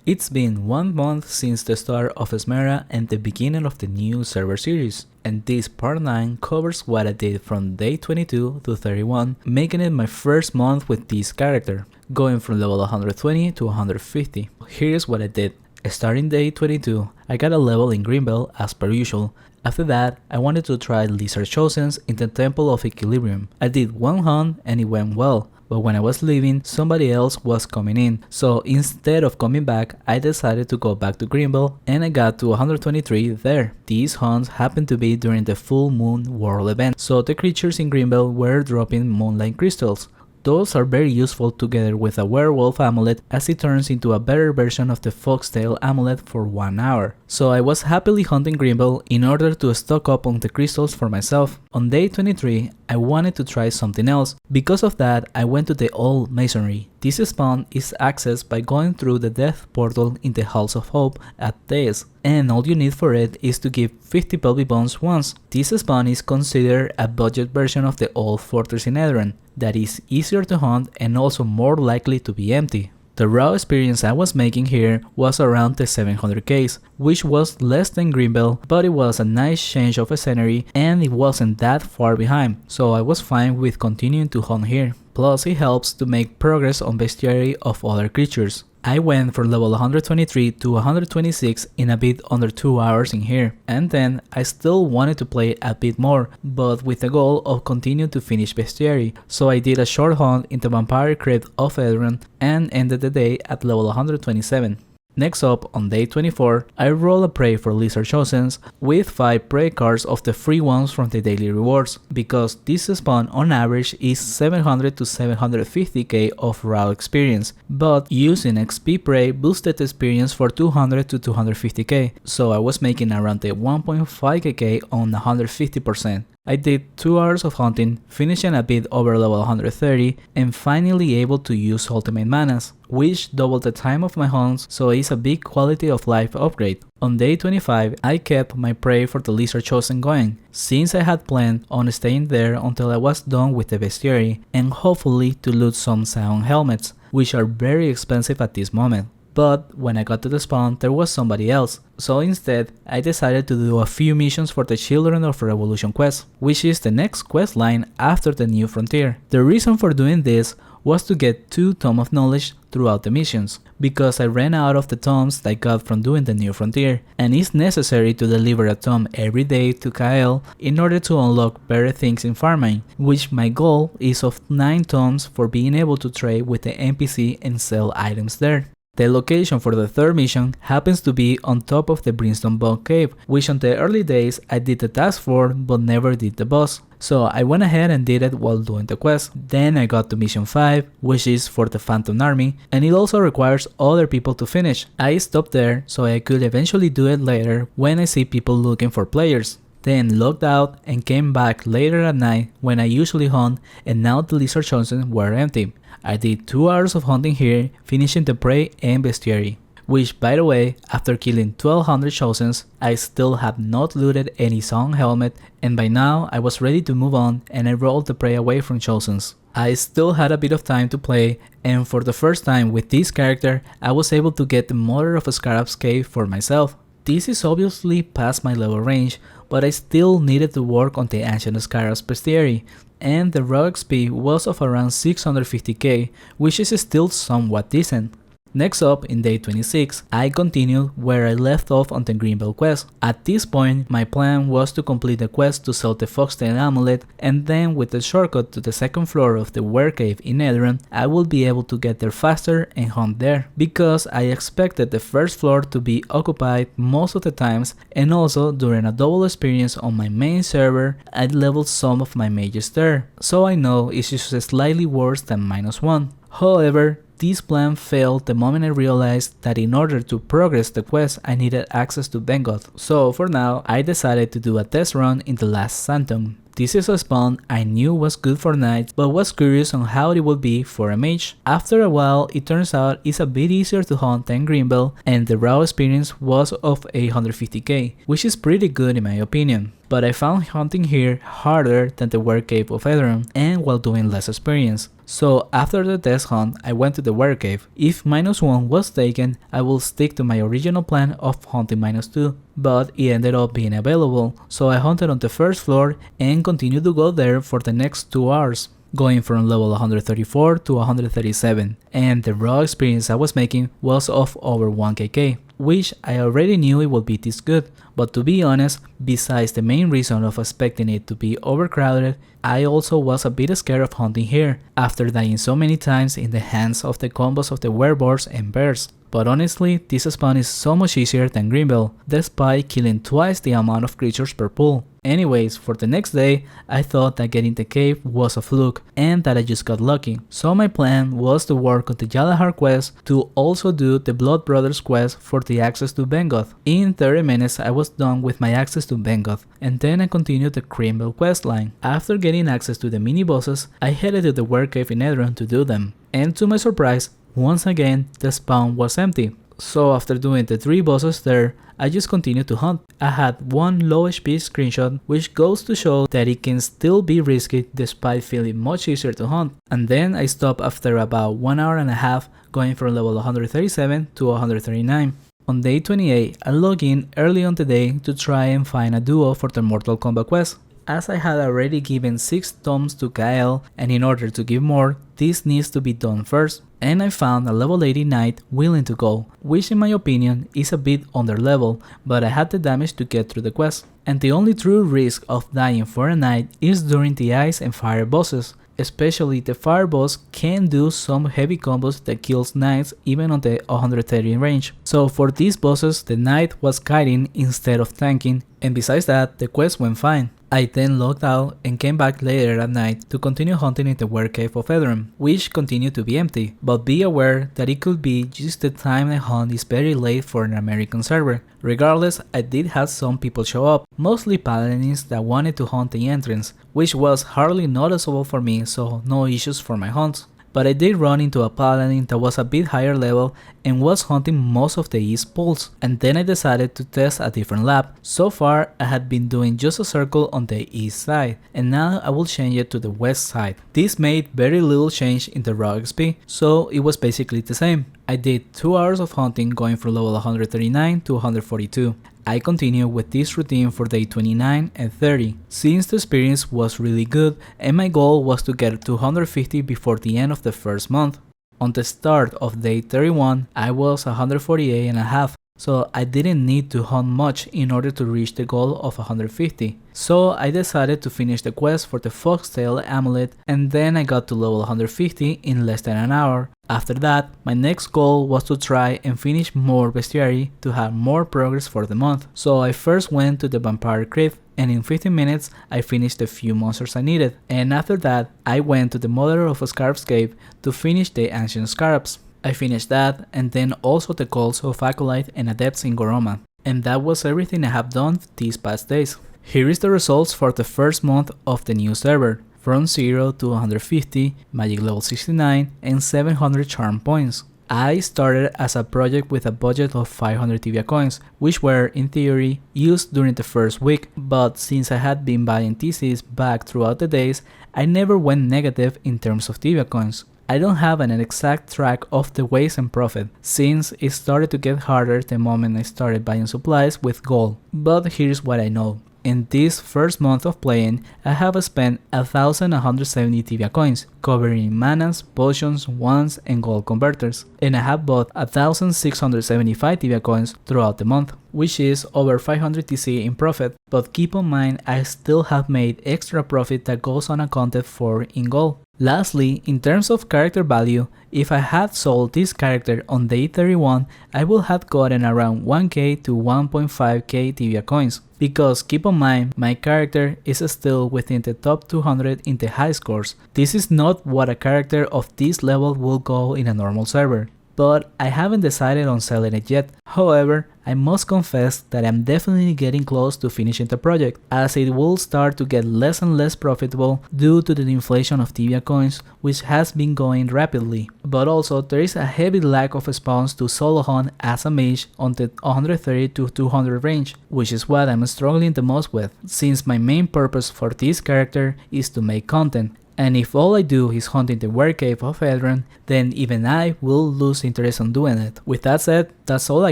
It's been 1 month since the start of Esmera and the beginning of the new server series, and this part 9 covers what I did from day 22 to 31, making it my first month with this character, going from level 120 to 150. Here's what I did. Starting day 22, I got a level in Greenbelt as per usual. After that, I wanted to try Lizard Chosens in the Temple of Equilibrium. I did one hunt and it went well. But when I was leaving, somebody else was coming in, so instead of coming back, I decided to go back to Greenbelt and I got to 123 there. These hunts happened to be during the full moon world event, so the creatures in Greenbelt were dropping moonlight crystals. Those are very useful together with a werewolf amulet as it turns into a better version of the foxtail amulet for 1 hour. So I was happily hunting Greenbelt in order to stock up on the crystals for myself. On day 23, I wanted to try something else. Because of that, I went to the old masonry. This spawn is accessed by going through the death portal in the Halls of Hope at Thais, and all you need for it is to give 50 pelvic bones once. This spawn is considered a budget version of the old fortress in Eldran, that is easier to hunt and also more likely to be empty. The raw experience I was making here was around the 700k, which was less than Greenbelt, but it was a nice change of scenery and it wasn't that far behind, so I was fine with continuing to hunt here. Plus it helps to make progress on bestiary of other creatures. I went from level 123 to 126 in a bit under 2 hours in here, and then I still wanted to play a bit more, but with the goal of continuing to finish bestiary, so I did a short hunt in the Vampire Crypt of Eldran and ended the day at level 127. Next up, on day 24, I rolled a prey for Lizard Chosens with 5 prey cards of the free ones from the daily rewards, because this spawn on average is 700 to 750k of raw experience, but using XP prey boosted experience for 200 to 250k, so I was making around the 1.5k on 150%. I did 2 hours of hunting, finishing a bit over level 130 and finally able to use ultimate manas, which doubled the time of my hunts, so it's a big quality of life upgrade. On day 25, I kept my prey for the Lizard Chosen going, since I had planned on staying there until I was done with the bestiary and hopefully to loot some sound helmets, which are very expensive at this moment. But when I got to the spawn, there was somebody else, so instead I decided to do a few missions for the Children of Revolution quest, which is the next quest line after the New Frontier. The reason for doing this was to get 2 Tome of Knowledge throughout the missions, because I ran out of the tomes I got from doing the New Frontier, and it's necessary to deliver a tome every day to Kael in order to unlock better things in farming, which my goal is of 9 tomes for being able to trade with the NPC and sell items there. The location for the third mission happens to be on top of the Brimstone Bog Cave, which on the early days I did the task for but never did the boss. So I went ahead and did it while doing the quest. Then I got to mission 5, which is for the Phantom Army, and it also requires other people to finish. I stopped there so I could eventually do it later when I see people looking for players. Then logged out and came back later at night when I usually hunt, and now the Lizard Chosen were empty. I did 2 hours of hunting here, finishing the prey and bestiary. Which, by the way, after killing 1200 Chosens, I still have not looted any sound helmet, and by now I was ready to move on and I rolled the prey away from Chosens. I still had a bit of time to play, and for the first time with this character, I was able to get the Mother of Scarab's Cave for myself. This is obviously past my level range, but I still needed to work on the Ancient Scarab's bestiary, and the raw XP was of around 650k, which is still somewhat decent. Next up, in day 26, I continued where I left off on the Greenbelt quest. At this point, my plan was to complete the quest to sell the Foxtail amulet, and then with the shortcut to the second floor of the Were Cave in Eldran, I would be able to get there faster and hunt there, because I expected the first floor to be occupied most of the times, and also during a double experience on my main server, I leveled some of my mages there, so I know it's just slightly worse than -1. However, this plan failed the moment I realized that in order to progress the quest I needed access to Bengoth, so for now I decided to do a test run in the last Sanctum. This is a spawn I knew was good for knights, but was curious on how it would be for a mage. After a while, it turns out it's a bit easier to hunt than Greenbelt, and the raw experience was of 850k, which is pretty good in my opinion. But I found hunting here harder than the Were Cave of Eldran, and while doing less experience. So after the test hunt, I went to the Were Cave. If -1 was taken, I will stick to my original plan of hunting -2, but it ended up being available, so I hunted on the first floor and continued to go there for the next 2 hours, going from level 134 to 137, and the raw experience I was making was of over 1kk, which I already knew it would be this good, but to be honest, besides the main reason of expecting it to be overcrowded, I also was a bit scared of hunting here, after dying so many times in the hands of the combos of the werewolves and bears. But honestly, this spawn is so much easier than Greenville, despite killing twice the amount of creatures per pool. Anyways, for the next day, I thought that getting the cave was a fluke and that I just got lucky. So my plan was to work on the Galahar quest to also do the Blood Brothers quest for the access to Bengoth. In 30 minutes I was done with my access to Bengoth, and then I continued the Greenville questline. After getting access to the mini bosses, I headed to the Were Cave in Edron to do them. And to my surprise, once again the spawn was empty. So after doing the 3 bosses there, I just continued to hunt. I had one low HP screenshot, which goes to show that it can still be risky despite feeling much easier to hunt. And then I stopped after about 1 hour and a half, going from level 137 to 139. On day 28, I logged in early on the day to try and find a duo for the Mortal Kombat quest. As I had already given 6 tomes to Kael, and in order to give more, this needs to be done first, and I found a level 80 knight willing to go, which in my opinion is a bit under level, but I had the damage to get through the quest. And the only true risk of dying for a knight is during the ice and fire bosses, especially the fire boss can do some heavy combos that kills knights even on the 130 range. So for these bosses the knight was kiting instead of tanking, and besides that the quest went fine. I then logged out and came back later at night to continue hunting in the Were Cave of Edron, which continued to be empty, but be aware that it could be just the time the hunt is very late for an American server. Regardless, I did have some people show up, mostly paladins that wanted to hunt the entrance, which was hardly noticeable for me, so no issues for my hunts. But I did run into a paladin that was a bit higher level and was hunting most of the east pools, and then I decided to test a different lab. So far I had been doing just a circle on the east side, and now I will change it to the west side. This made very little change in the raw XP, so it was basically the same. I did 2 hours of hunting going from level 139 to 142. I continued with this routine for day 29 and 30, since the experience was really good and my goal was to get to 150 before the end of the first month. On the start of day 31, I was 148 and a half, so I didn't need to hunt much in order to reach the goal of 150. So I decided to finish the quest for the Foxtail Amulet, and then I got to level 150 in less than an hour. After that, my next goal was to try and finish more bestiary to have more progress for the month. So I first went to the Vampire Crypt, and in 15 minutes I finished the few monsters I needed. And after that, I went to the Mother of Scarabs Cave to finish the Ancient Scarabs. I finished that, and then also the calls of Acolyte and Adepts in Goroma. And that was everything I have done these past days. Here is the results for the first month of the new server. From 0 to 150, magic level 69, and 700 charm points. I started as a project with a budget of 500 Tibia coins, which were, in theory, used during the first week, but since I had been buying TCs back throughout the days, I never went negative in terms of Tibia coins. I don't have an exact track of the waste and profit, since it started to get harder the moment I started buying supplies with gold, but here's what I know. In this first month of playing, I have spent 1,170 Tibia coins, covering manas, potions, wands, and gold converters, and I have bought 1,675 Tibia coins throughout the month, which is over 500 TC in profit, but keep in mind I still have made extra profit that goes unaccounted for in gold. Lastly, in terms of character value, if I had sold this character on day 31, I would have gotten around 1k to 1.5k Tibia coins, because keep in mind, my character is still within the top 200 in the high scores. This is not what a character of this level will go in a normal server, but I haven't decided on selling it yet. However, I must confess that I'm definitely getting close to finishing the project, as it will start to get less and less profitable due to the inflation of Tibia coins, which has been going rapidly. But also there is a heavy lack of spawns to solo hunt as a mage on the 130 to 200 range, which is what I'm struggling the most with, since my main purpose for this character is to make content. And if all I do is hunting the Were Cave of Eldron, then even I will lose interest on doing it. With that said, that's all I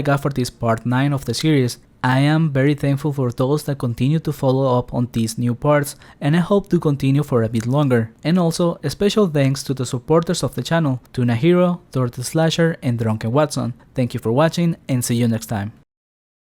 got for this part 9 of the series. I am very thankful for those that continue to follow up on these new parts, and I hope to continue for a bit longer. And also, a special thanks to the supporters of the channel, Tuna Hero, Turtle Slasher, and Drunken Watson. Thank you for watching, and see you next time.